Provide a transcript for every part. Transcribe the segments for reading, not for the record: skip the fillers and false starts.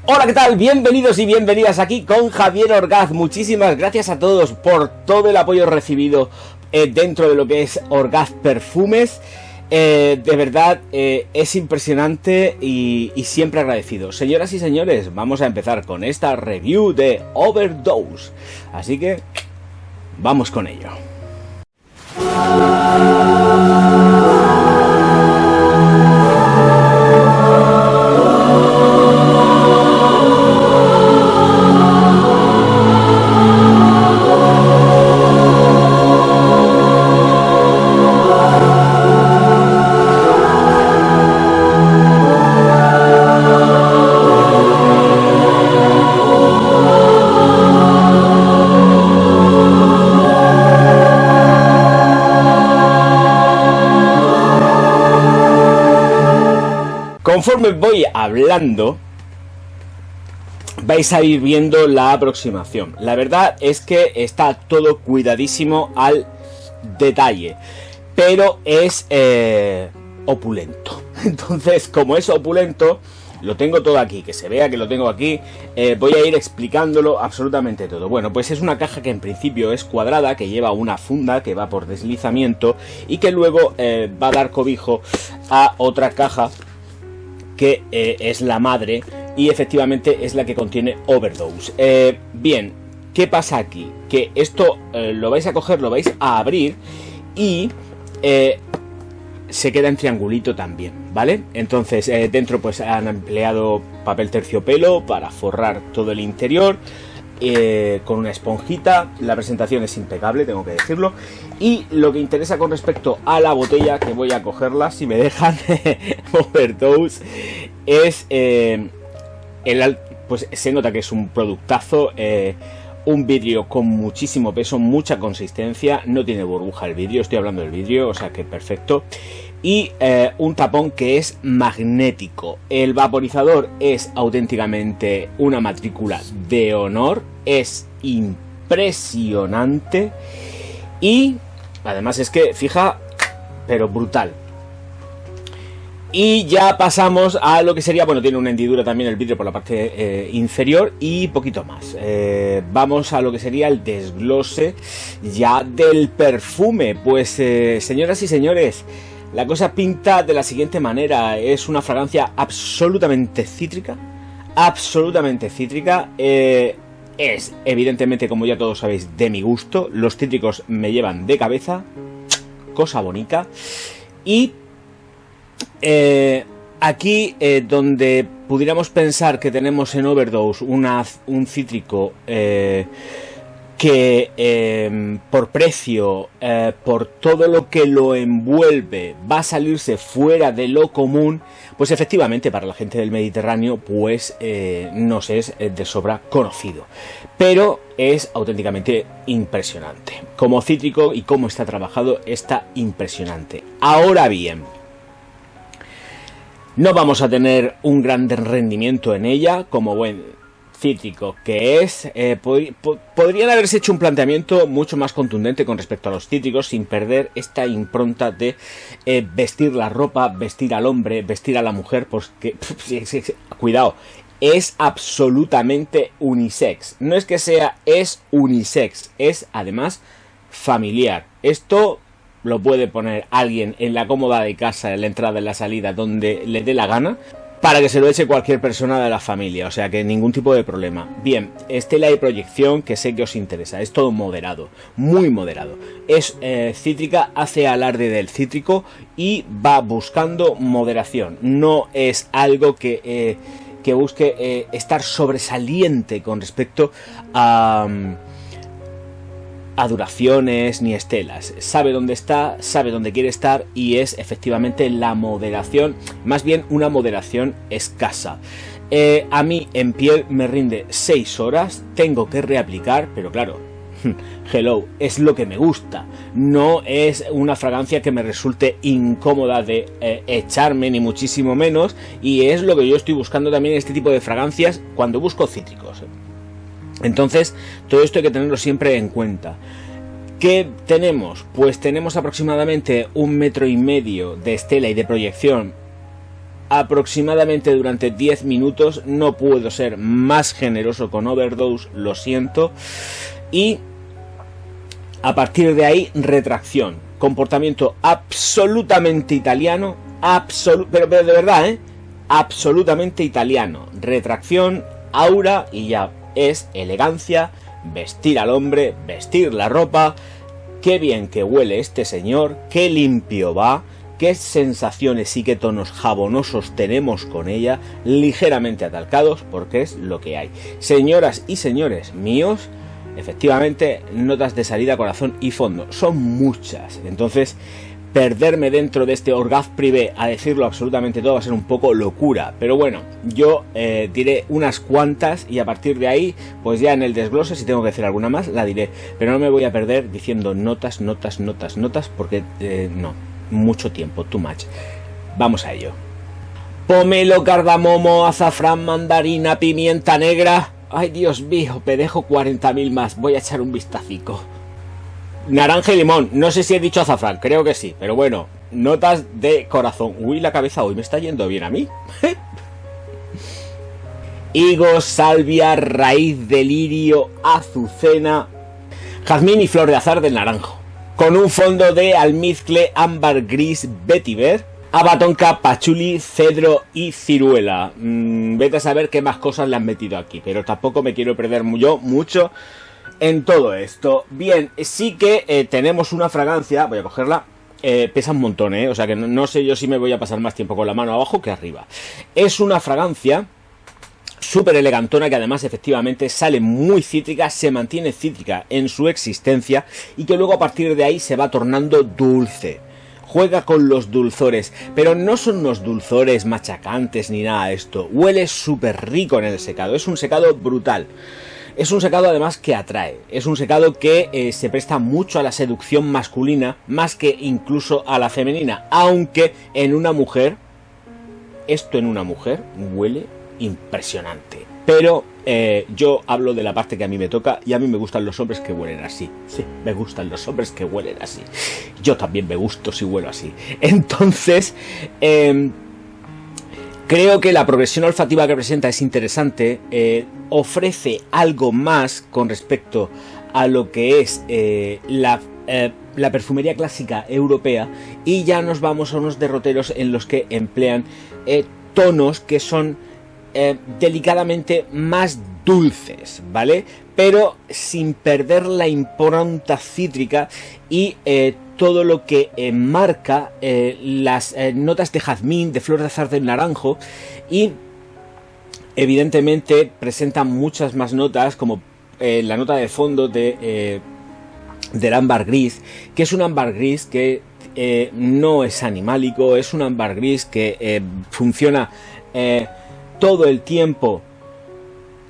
Hola, ¿qué tal? Bienvenidos y bienvenidas aquí con Javier Orgaz. Muchísimas gracias a todos por todo el apoyo recibido dentro de lo que es Orgaz Perfumes. De verdad, es impresionante y siempre agradecido. Señoras y señores, vamos a empezar con esta review de Overdose. Así que, vamos con ello. Conforme voy hablando, vais a ir viendo la aproximación. La verdad es que está todo cuidadísimo al detalle, pero es opulento. Entonces, como es opulento, lo tengo todo aquí, que se vea que lo tengo aquí. Voy a ir explicándolo absolutamente todo. Bueno, pues es una caja que en principio es cuadrada, que lleva una funda que va por deslizamiento y que luego va a dar cobijo a otra caja que es la madre y efectivamente es la que contiene Overdose. Bien, ¿qué pasa aquí? Que esto lo vais a coger, lo vais a abrir y se queda en triangulito también, ¿vale? Entonces dentro pues han empleado papel terciopelo para forrar todo el interior, con una esponjita. La presentación es impecable, tengo que decirlo. Y lo que interesa con respecto a la botella, que voy a cogerla si me dejan, Overdose, es pues se nota que es un productazo, un vidrio con muchísimo peso, mucha consistencia, no tiene burbuja el vidrio, estoy hablando del vidrio, o sea que perfecto. Y un tapón que es magnético. El vaporizador es auténticamente una matrícula de honor, es impresionante y además es que, fija, pero brutal. Y ya pasamos a lo que sería, bueno, tiene una hendidura también el vidrio por la parte inferior y poquito más. Vamos a lo que sería el desglose ya del perfume. Pues señoras y señores, la cosa pinta de la siguiente manera. Es una fragancia absolutamente cítrica. Absolutamente cítrica. Es evidentemente, como ya todos sabéis, de mi gusto. Los cítricos me llevan de cabeza. Cosa bonita. Y aquí donde pudiéramos pensar que tenemos en Overdose un cítrico que por precio, por todo lo que lo envuelve, va a salirse fuera de lo común, pues efectivamente para la gente del Mediterráneo pues nos es de sobra conocido, pero es auténticamente impresionante. Como cítrico y cómo está trabajado, está impresionante. Ahora bien, no vamos a tener un gran rendimiento en ella, como buen cítrico que es. Podrían haberse hecho un planteamiento mucho más contundente con respecto a los cítricos, sin perder esta impronta de vestir la ropa, vestir al hombre, vestir a la mujer, porque cuidado, es absolutamente unisex. No es que sea, es unisex, es además familiar. Esto lo puede poner alguien en la cómoda de casa, en la entrada, en la salida, donde le dé la gana, para que se lo eche cualquier persona de la familia, o sea que ningún tipo de problema. Bien, estela de proyección, que sé que os interesa, es todo moderado, muy moderado. Es cítrica, hace alarde del cítrico y va buscando moderación. No es algo que busque estar sobresaliente con respecto a duraciones ni estelas. Sabe dónde está, sabe dónde quiere estar y es efectivamente la moderación, más bien una moderación escasa. A mí en piel me rinde 6 horas, tengo que reaplicar, pero claro, hello, es lo que me gusta, no es una fragancia que me resulte incómoda de echarme, ni muchísimo menos, y es lo que yo estoy buscando también en este tipo de fragancias cuando busco cítricos. Entonces, todo esto hay que tenerlo siempre en cuenta. ¿Qué tenemos? Pues tenemos aproximadamente 1,5 metros de estela y de proyección aproximadamente durante 10 minutos. No puedo ser más generoso con Overdose, lo siento. Y a partir de ahí, retracción. Comportamiento absolutamente italiano, pero de verdad, absolutamente italiano. Retracción, aura y ya es elegancia, vestir al hombre, vestir la ropa. Qué bien que huele este señor, qué limpio va, qué sensaciones y qué tonos jabonosos tenemos con ella, ligeramente atalcados, porque es lo que hay. Señoras y señores míos, efectivamente, notas de salida, corazón y fondo. Son muchas. Entonces, perderme dentro de este orgaz privé a decirlo absolutamente todo va a ser un poco locura. Pero bueno, yo diré unas cuantas y a partir de ahí, pues ya en el desglose, si tengo que decir alguna más, la diré. Pero no me voy a perder diciendo notas, porque no, mucho tiempo, too much. Vamos a ello. Pomelo, cardamomo, azafrán, mandarina, pimienta negra. Ay, Dios mío, me dejo 40.000 más. Voy a echar un vistacico. Naranja y limón. No sé si he dicho azafrán, creo que sí. Pero bueno, notas de corazón. Uy, la cabeza hoy me está yendo bien a mí. Higo, salvia, raíz de lirio, azucena, jazmín y flor de azahar del naranjo. Con un fondo de almizcle, ámbar gris, vetiver, abatonca, pachuli, cedro y ciruela. Vete a saber qué más cosas le han metido aquí, pero tampoco me quiero perder yo mucho en todo esto. Bien, sí que tenemos una fragancia, voy a cogerla, pesa un montón, o sea que no sé yo si me voy a pasar más tiempo con la mano abajo que arriba. Es una fragancia súper elegantona que además efectivamente sale muy cítrica, se mantiene cítrica en su existencia y que luego a partir de ahí se va tornando dulce. Juega con los dulzores, pero no son unos dulzores machacantes ni nada de esto. Huele súper rico en el secado, es un secado brutal. Es un secado además que atrae, es un secado que se presta mucho a la seducción masculina, más que incluso a la femenina, aunque en una mujer, esto en una mujer huele impresionante. Pero yo hablo de la parte que a mí me toca y a mí me gustan los hombres que huelen así. Sí, me gustan los hombres que huelen así. Yo también me gusto si huelo así. Entonces, creo que la progresión olfativa que presenta es interesante. Ofrece algo más con respecto a lo que es la perfumería clásica europea y ya nos vamos a unos derroteros en los que emplean tonos que son delicadamente más dulces, ¿vale? Pero sin perder la impronta cítrica y todo lo que marca las notas de jazmín, de flor de azahar del naranjo y evidentemente presentan muchas más notas como la nota de fondo del ámbar gris, que es un ámbar gris que no es animálico, es un ámbar gris que funciona todo el tiempo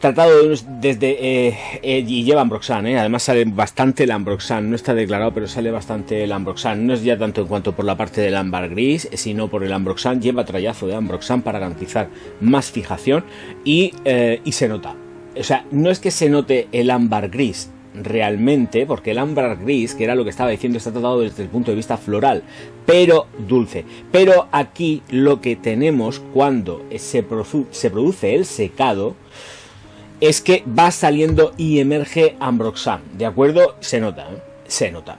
tratado desde y lleva Ambroxan, además sale bastante el Ambroxan, no está declarado pero sale bastante el Ambroxan, no es ya tanto en cuanto por la parte del ámbar gris, sino por el Ambroxan, lleva trayazo de Ambroxan para garantizar más fijación y se nota, o sea, no es que se note el ámbar gris realmente, porque el ámbar gris, que era lo que estaba diciendo, está tratado desde el punto de vista floral, pero dulce. Pero aquí lo que tenemos cuando se produce el secado es que va saliendo y emerge Ambroxan, ¿de acuerdo? Se nota, se nota.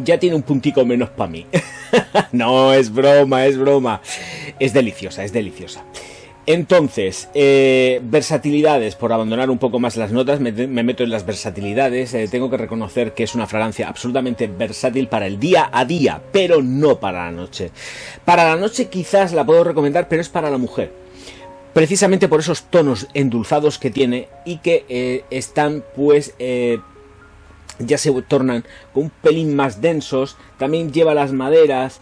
Ya tiene un puntico menos para mí. No, es broma, es broma. Es deliciosa, es deliciosa. Entonces, versatilidades, por abandonar un poco más las notas, me meto en las versatilidades. Tengo que reconocer que es una fragancia absolutamente versátil para el día a día, pero no para la noche. Para la noche quizás la puedo recomendar, pero es para la mujer. Precisamente por esos tonos endulzados que tiene y que están pues ya se tornan un pelín más densos. También lleva las maderas,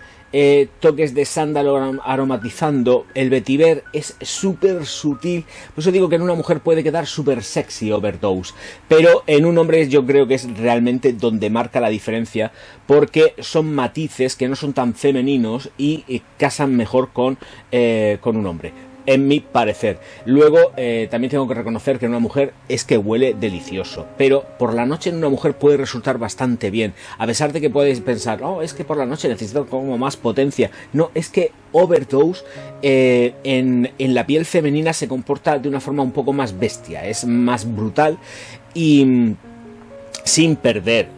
toques de sándalo aromatizando. El vetiver es súper sutil, por eso digo que en una mujer puede quedar súper sexy Overdose, pero en un hombre yo creo que es realmente donde marca la diferencia, porque son matices que no son tan femeninos y casan mejor con un hombre. en mi parecer. Luego también tengo que reconocer que en una mujer es que huele delicioso, pero por la noche en una mujer puede resultar bastante bien, a pesar de que podéis pensar, oh, es que por la noche necesito como más potencia. No, es que Overdose en la piel femenina se comporta de una forma un poco más bestia, es más brutal y sin perder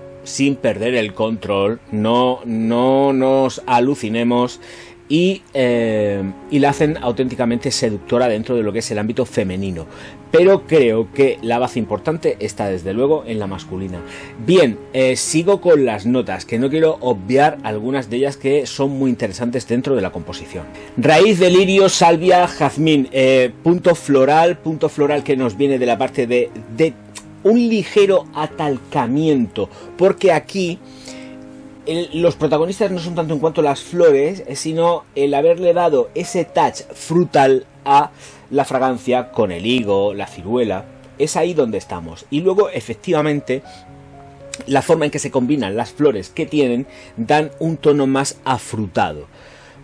el control. No nos alucinemos. Y la hacen auténticamente seductora dentro de lo que es el ámbito femenino, pero creo que la base importante está desde luego en la masculina. Bien, sigo con las notas, que no quiero obviar algunas de ellas que son muy interesantes dentro de la composición. Raíz de lirio, salvia, jazmín, punto floral que nos viene de la parte de un ligero atalcamiento, porque aquí los protagonistas no son tanto en cuanto a las flores, sino el haberle dado ese touch frutal a la fragancia con el higo, la ciruela. Es ahí donde estamos. Y luego, efectivamente, la forma en que se combinan las flores que tienen dan un tono más afrutado.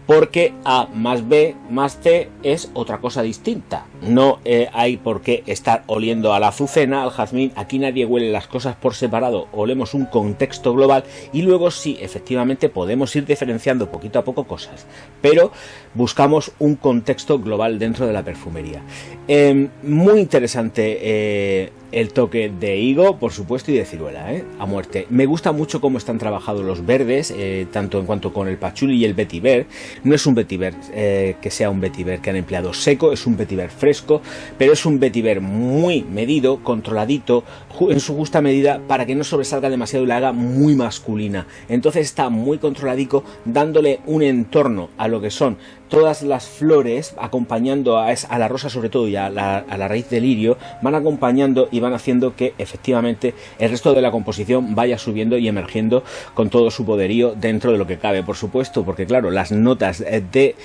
Porque A más B más C es otra cosa distinta. No hay por qué estar oliendo a la azucena, al jazmín. Aquí nadie huele las cosas por separado, olemos un contexto global y luego sí, efectivamente podemos ir diferenciando poquito a poco cosas, pero buscamos un contexto global dentro de la perfumería. Muy interesante el toque de higo, por supuesto, y de ciruela, a muerte. Me gusta mucho cómo están trabajados los verdes, tanto en cuanto con el patchouli y el vetiver. No es un vetiver que sea un vetiver que han empleado seco, es un vetiver fresco, pero es un vetiver muy medido, controladito, en su justa medida, para que no sobresalga demasiado y la haga muy masculina. Entonces está muy controladico, dándole un entorno a lo que son todas las flores, acompañando a la rosa sobre todo y a la raíz de lirio, van acompañando y van haciendo que efectivamente el resto de la composición vaya subiendo y emergiendo con todo su poderío dentro de lo que cabe, por supuesto, porque claro, las notas de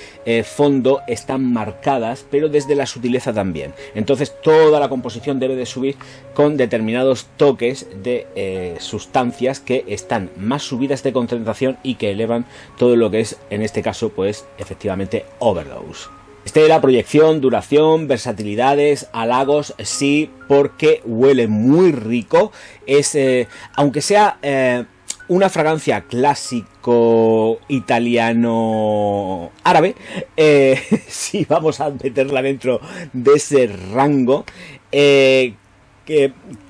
fondo están marcadas, pero desde la sutileza también. Entonces toda la composición debe de subir con determinados toques de sustancias que están más subidas de concentración y que elevan todo lo que es, en este caso, pues efectivamente Overdose. La proyección, duración, versatilidades, halagos, sí, porque huele muy rico. Es, aunque sea una fragancia clásico italiano árabe, sí, vamos a meterla dentro de ese rango. Que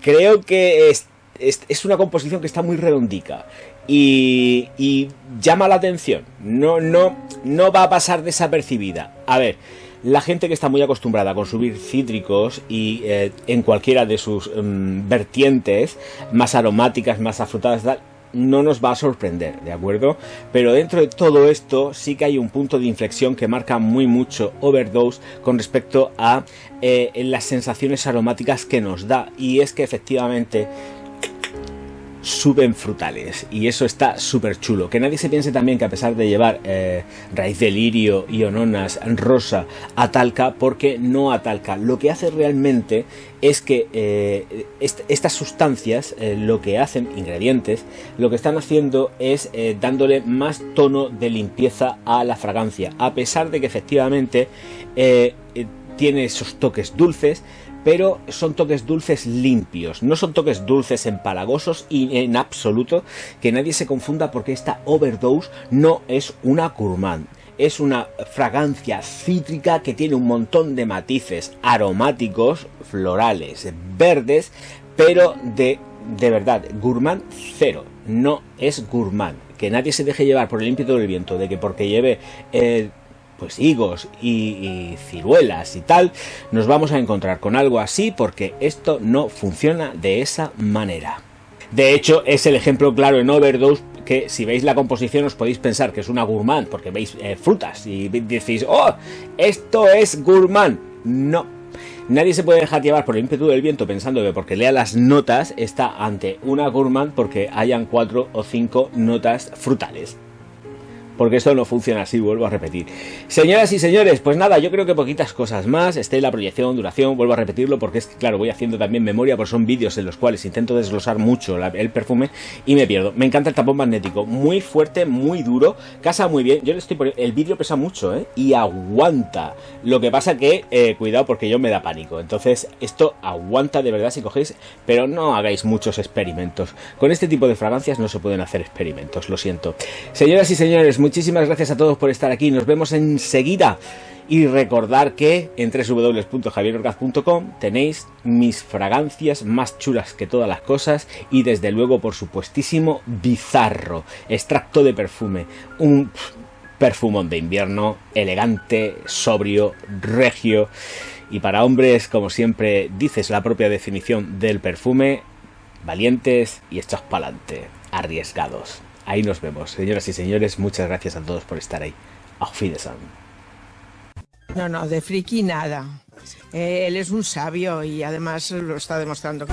creo que es una composición que está muy redondica. Y llama la atención, no va a pasar desapercibida. A ver, la gente que está muy acostumbrada a consumir cítricos y en cualquiera de sus vertientes más aromáticas, más afrutadas, no nos va a sorprender, ¿de acuerdo? Pero dentro de todo esto sí que hay un punto de inflexión que marca muy mucho Overdose con respecto a las sensaciones aromáticas que nos da, y es que efectivamente suben frutales y eso está súper chulo. Que nadie se piense también que a pesar de llevar raíz de lirio, iononas, rosa, atalca, porque no atalca. Lo que hace realmente es que estas sustancias, lo que hacen, ingredientes, lo que están haciendo es dándole más tono de limpieza a la fragancia, a pesar de que efectivamente tiene esos toques dulces, pero son toques dulces limpios, no son toques dulces empalagosos, y en absoluto que nadie se confunda, porque esta Overdose no es una gourmand. Es una fragancia cítrica que tiene un montón de matices aromáticos, florales, verdes, pero de verdad, gourmand cero, no es gourmand. Que nadie se deje llevar por el ímpetu del viento de que porque lleve pues higos y ciruelas y tal, nos vamos a encontrar con algo así, porque esto no funciona de esa manera. De hecho, es el ejemplo claro en Overdose, que si veis la composición os podéis pensar que es una gourmand, porque veis frutas y decís, ¡oh! Esto es gourmand. No. Nadie se puede dejar llevar por el ímpetu del viento pensando que porque lea las notas está ante una gourmand porque hayan 4 o 5 notas frutales. porque esto no funciona así, vuelvo a repetir. Señoras y señores, pues nada, yo creo que poquitas cosas más. La proyección, duración, vuelvo a repetirlo, porque es que, claro, voy haciendo también memoria, porque son vídeos en los cuales intento desglosar mucho el perfume y me pierdo. Me encanta el tapón magnético, muy fuerte, muy duro, casa muy bien. Yo le estoy poniendo, el vidrio pesa mucho, y aguanta. Lo que pasa que, cuidado, porque yo me da pánico. Entonces, esto aguanta de verdad si cogéis, pero no hagáis muchos experimentos. Con este tipo de fragancias no se pueden hacer experimentos, lo siento. Señoras y señores, muchísimas gracias a todos por estar aquí. Nos vemos enseguida. Y recordar que en www.javierorgaz.com tenéis mis fragancias más chulas que todas las cosas y desde luego, por supuestísimo, Bizarro, extracto de perfume, un perfumón de invierno, elegante, sobrio, regio y para hombres, como siempre dices la propia definición del perfume, valientes y hechos pa'lante, arriesgados. Ahí nos vemos, señoras y señores, muchas gracias a todos por estar ahí. Auf Wiedersehen. No, de friki nada. Él es un sabio y además lo está demostrando.